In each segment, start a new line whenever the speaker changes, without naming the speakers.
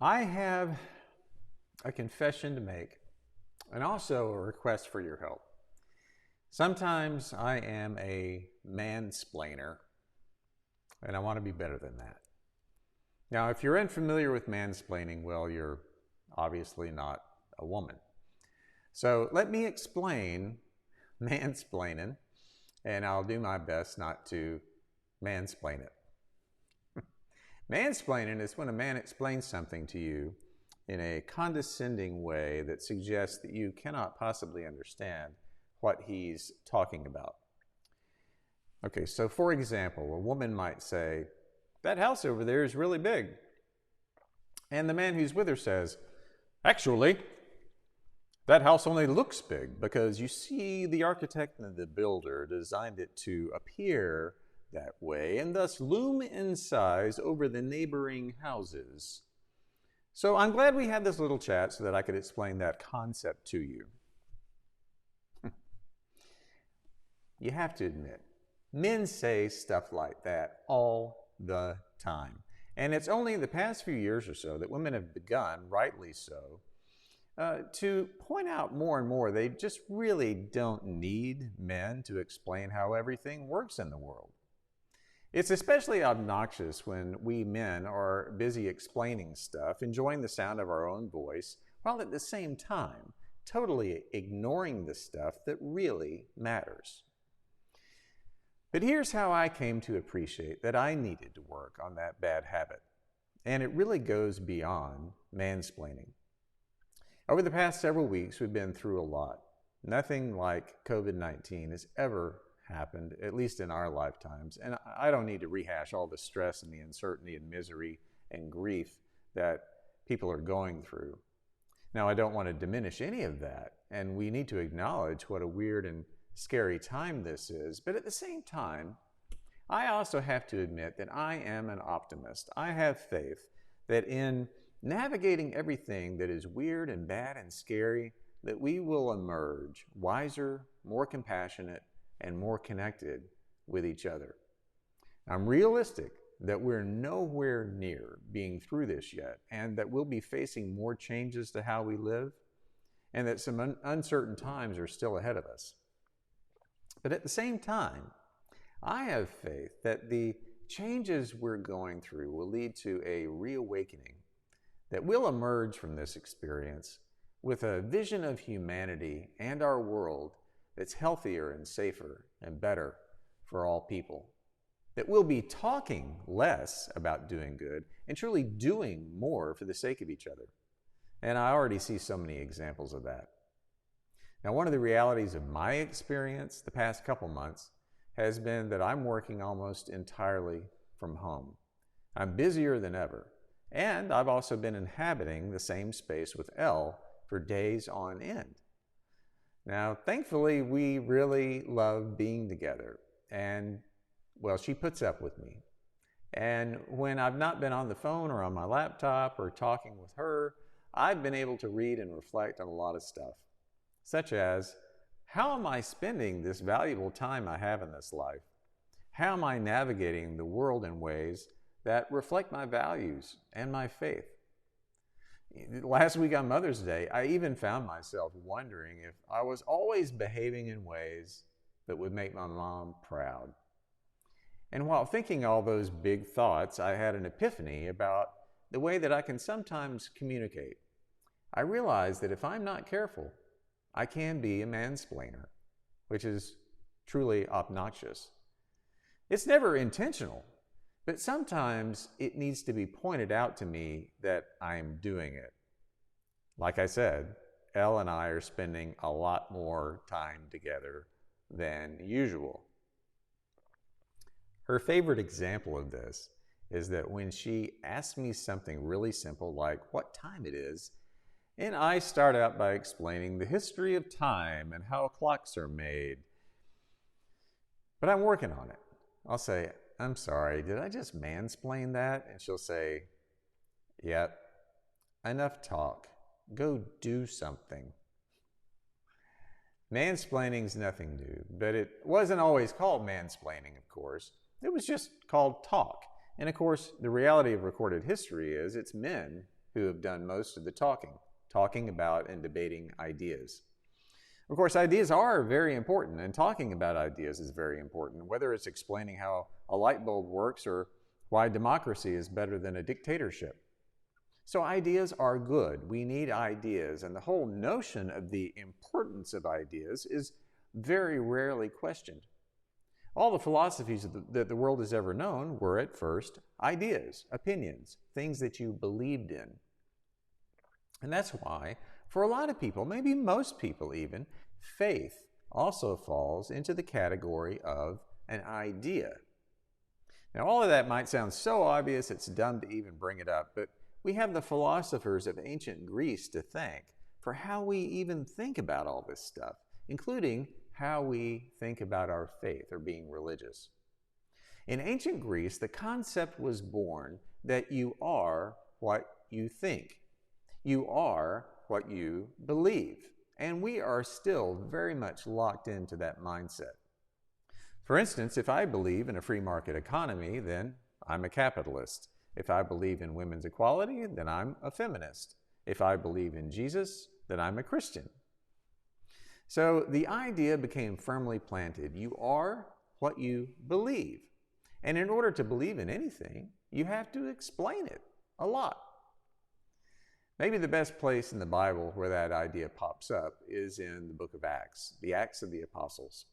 I have a confession to make and also a request for your help. Sometimes I am a mansplainer, and I want to be better than that. Now, if you're unfamiliar with mansplaining, well, you're obviously not a woman. So let me explain mansplaining, and I'll do my best not to mansplain it. Mansplaining is when a man explains something to you in a condescending way that suggests that you cannot possibly understand what he's talking about. Okay, so for example, a woman might say, "That house over there is really big." And the man who's with her says, "Actually, that house only looks big because you see the architect and the builder designed it to appear that way and thus loom in size over the neighboring houses." So I'm glad we had this little chat so that I could explain that concept to you. You have to admit, men say stuff like that all the time. And it's only in the past few years or so that women have begun, rightly so, to point out more and more they just really don't need men to explain how everything works in the world. It's especially obnoxious when we men are busy explaining stuff, enjoying the sound of our own voice, while at the same time totally ignoring the stuff that really matters. But here's how I came to appreciate that I needed to work on that bad habit. And it really goes beyond mansplaining. Over the past several weeks, we've been through a lot. Nothing like COVID-19 has ever happened, at least in our lifetimes. And I don't need to rehash all the stress and the uncertainty and misery and grief that people are going through. Now, I don't want to diminish any of that, and we need to acknowledge what a weird and scary time this is. But at the same time, I also have to admit that I am an optimist. I have faith that in navigating everything that is weird and bad and scary, that we will emerge wiser, more compassionate, and more connected with each other. I'm realistic that we're nowhere near being through this yet, and that we'll be facing more changes to how we live, and that some uncertain times are still ahead of us. But at the same time, I have faith that the changes we're going through will lead to a reawakening, that we'll emerge from this experience with a vision of humanity and our world that's healthier and safer and better for all people. That we'll be talking less about doing good and truly doing more for the sake of each other. And I already see so many examples of that. Now, one of the realities of my experience the past couple months has been that I'm working almost entirely from home. I'm busier than ever, and I've also been inhabiting the same space with Elle for days on end. Now, thankfully, we really love being together, and, well, she puts up with me. And when I've not been on the phone or on my laptop or talking with her, I've been able to read and reflect on a lot of stuff. Such as, how am I spending this valuable time I have in this life? How am I navigating the world in ways that reflect my values and my faith? Last week on Mother's Day, I even found myself wondering if I was always behaving in ways that would make my mom proud. And while thinking all those big thoughts, I had an epiphany about the way that I can sometimes communicate. I realized that if I'm not careful, I can be a mansplainer, which is truly obnoxious. It's never intentional, but sometimes it needs to be pointed out to me that I'm doing it. Like I said, Elle and I are spending a lot more time together than usual. Her favorite example of this is that when she asks me something really simple like what time it is, and I start out by explaining the history of time and how clocks are made. But I'm working on it. I'll say, "I'm sorry, did I just mansplain that?" And she'll say, "Yep, enough talk. Go do something." Mansplaining's nothing new, but it wasn't always called mansplaining, of course. It was just called talk. And of course, the reality of recorded history is it's men who have done most of the talking about and debating ideas. Of course, ideas are very important, and talking about ideas is very important, whether it's explaining how a light bulb works or why democracy is better than a dictatorship. So ideas are good. We need ideas, and the whole notion of the importance of ideas is very rarely questioned. All the philosophies that the world has ever known were at first ideas, opinions, things that you believed in. And that's why, for a lot of people, maybe most people even, faith also falls into the category of an idea. Now, all of that might sound so obvious it's dumb to even bring it up, but we have the philosophers of ancient Greece to thank for how we even think about all this stuff, including how we think about our faith or being religious. In ancient Greece, the concept was born that you are what you think. You are what you believe. And we are still very much locked into that mindset. For instance, if I believe in a free market economy, then I'm a capitalist. If I believe in women's equality, then I'm a feminist. If I believe in Jesus, then I'm a Christian. So the idea became firmly planted. You are what you believe. And in order to believe in anything, you have to explain it a lot. Maybe the best place in the Bible where that idea pops up is in the book of Acts, the Acts of the Apostles.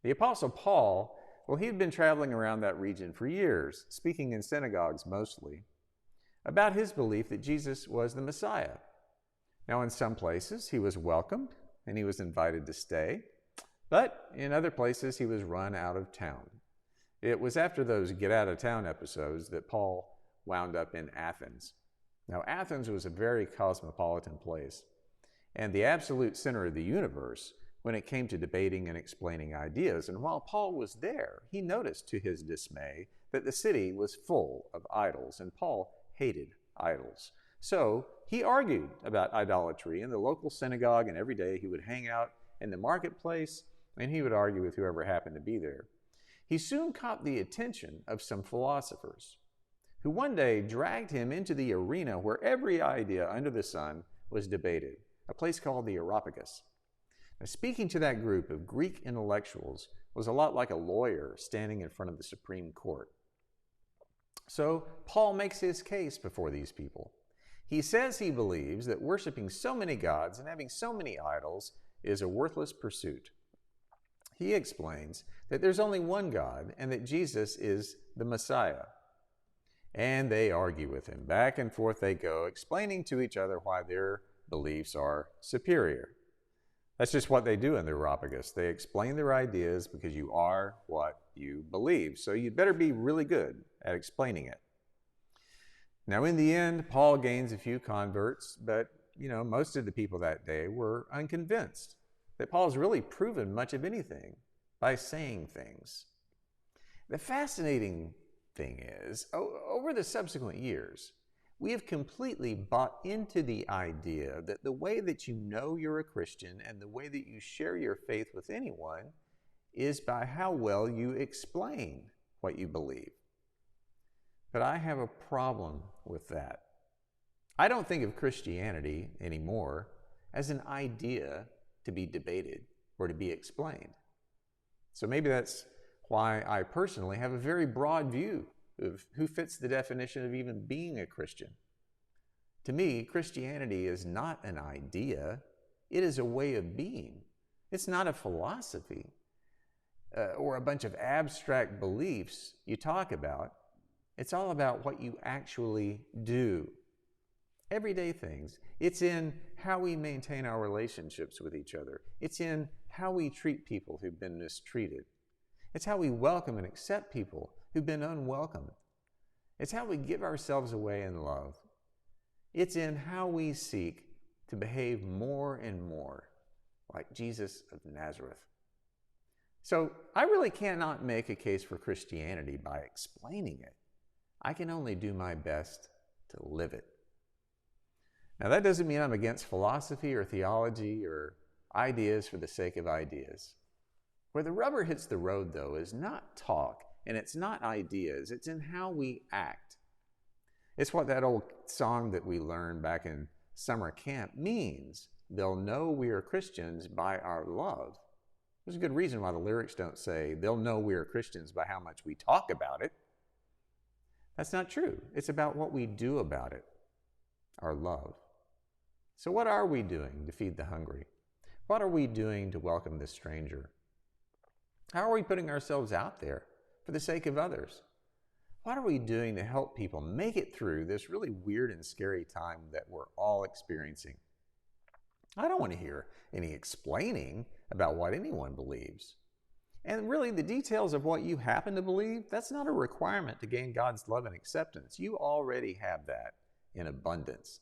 The Apostle Paul, well, he'd been traveling around that region for years, speaking in synagogues mostly, about his belief that Jesus was the Messiah. Now, in some places, he was welcomed and he was invited to stay, but in other places, he was run out of town. It was after those get-out-of-town episodes that Paul wound up in Athens. Now, Athens was a very cosmopolitan place and the absolute center of the universe when it came to debating and explaining ideas. And while Paul was there, he noticed to his dismay that the city was full of idols, and Paul hated idols. So he argued about idolatry in the local synagogue, and every day he would hang out in the marketplace and he would argue with whoever happened to be there. He soon caught the attention of some philosophers, who one day dragged him into the arena where every idea under the sun was debated, a place called the Areopagus. Now, speaking to that group of Greek intellectuals was a lot like a lawyer standing in front of the Supreme Court. So Paul makes his case before these people. He says he believes that worshiping so many gods and having so many idols is a worthless pursuit. He explains that there's only one God and that Jesus is the Messiah. And they argue with him. Back and forth they go, explaining to each other why their beliefs are superior. That's just what they do in the Areopagus. They explain their ideas because you are what you believe. So you'd better be really good at explaining it. Now, in the end, Paul gains a few converts, but most of the people that day were unconvinced that Paul's really proven much of anything by saying things. The fascinating thing is, over the subsequent years, we have completely bought into the idea that the way that you know you're a Christian and the way that you share your faith with anyone is by how well you explain what you believe. But I have a problem with that. I don't think of Christianity anymore as an idea to be debated or to be explained. So maybe that's why I personally have a very broad view of who fits the definition of even being a Christian. To me, Christianity is not an idea. It is a way of being. It's not a philosophy or a bunch of abstract beliefs you talk about. It's all about what you actually do. Everyday things. It's in how we maintain our relationships with each other. It's in how we treat people who've been mistreated. It's how we welcome and accept people who've been unwelcomed. It's how we give ourselves away in love. It's in how we seek to behave more and more like Jesus of Nazareth. So I really cannot make a case for Christianity by explaining it. I can only do my best to live it. Now, that doesn't mean I'm against philosophy or theology or ideas for the sake of ideas. Where the rubber hits the road, though, is not talk and it's not ideas. It's in how we act. It's what that old song that we learned back in summer camp means. They'll know we are Christians by our love. There's a good reason why the lyrics don't say, they'll know we are Christians by how much we talk about it. That's not true. It's about what we do about it, our love. So what are we doing to feed the hungry? What are we doing to welcome the stranger? How are we putting ourselves out there for the sake of others? What are we doing to help people make it through this really weird and scary time that we're all experiencing? I don't want to hear any explaining about what anyone believes. And really, the details of what you happen to believe, that's not a requirement to gain God's love and acceptance. You already have that in abundance.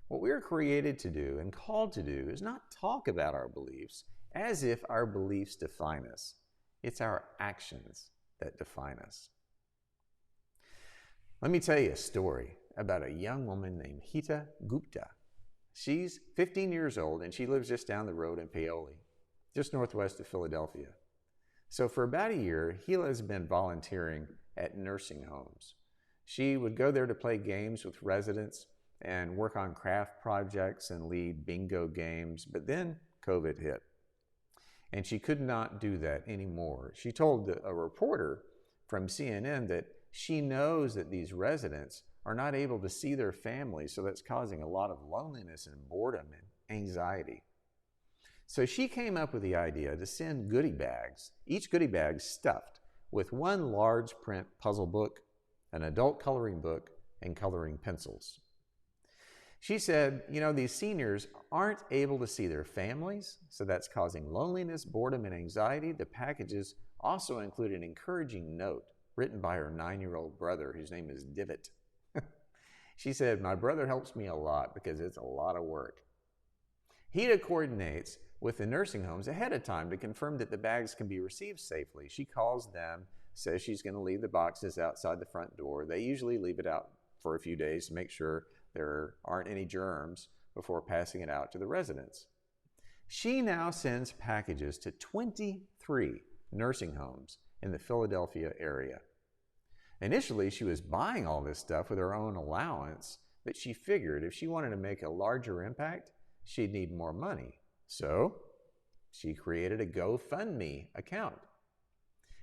What we're created to do and called to do is not talk about our beliefs as if our beliefs define us. It's our actions that define us. Let me tell you a story about a young woman named Hita Gupta. She's 15 years old and she lives just down the road in Paoli, just northwest of Philadelphia. So for about a year, Hila has been volunteering at nursing homes. She would go there to play games with residents and work on craft projects and lead bingo games, but then COVID hit. And she could not do that anymore. She told a reporter from CNN that she knows that these residents are not able to see their families, so that's causing a lot of loneliness and boredom and anxiety. So she came up with the idea to send goodie bags, each goodie bag stuffed with one large print puzzle book, an adult coloring book, and coloring pencils. She said, these seniors aren't able to see their families, so that's causing loneliness, boredom, and anxiety. The packages also include an encouraging note written by her 9-year-old brother, whose name is Divot. She said, my brother helps me a lot because it's a lot of work. Hita coordinates with the nursing homes ahead of time to confirm that the bags can be received safely. She calls them, says she's going to leave the boxes outside the front door. They usually leave it out for a few days to make sure there aren't any germs before passing it out to the residents. She now sends packages to 23 nursing homes in the Philadelphia area. Initially, she was buying all this stuff with her own allowance, but she figured if she wanted to make a larger impact, she'd need more money. So she created a GoFundMe account.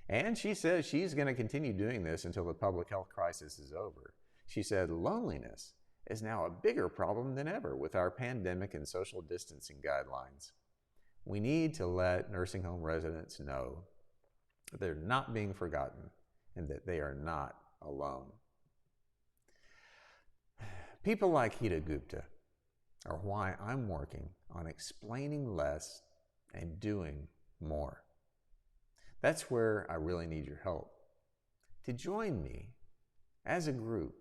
And she says she's going to continue doing this until the public health crisis is over. She said loneliness is now a bigger problem than ever with our pandemic and social distancing guidelines. We need to let nursing home residents know that they're not being forgotten and that they are not alone. People like Hita Gupta are why I'm working on explaining less and doing more. That's where I really need your help. To join me as a group,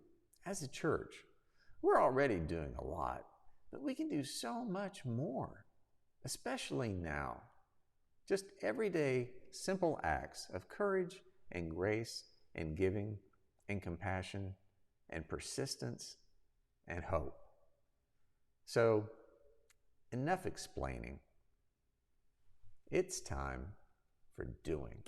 as a church, we're already doing a lot, but we can do so much more, especially now. Just everyday, simple acts of courage and grace and giving and compassion and persistence and hope. So, enough explaining. It's time for doing.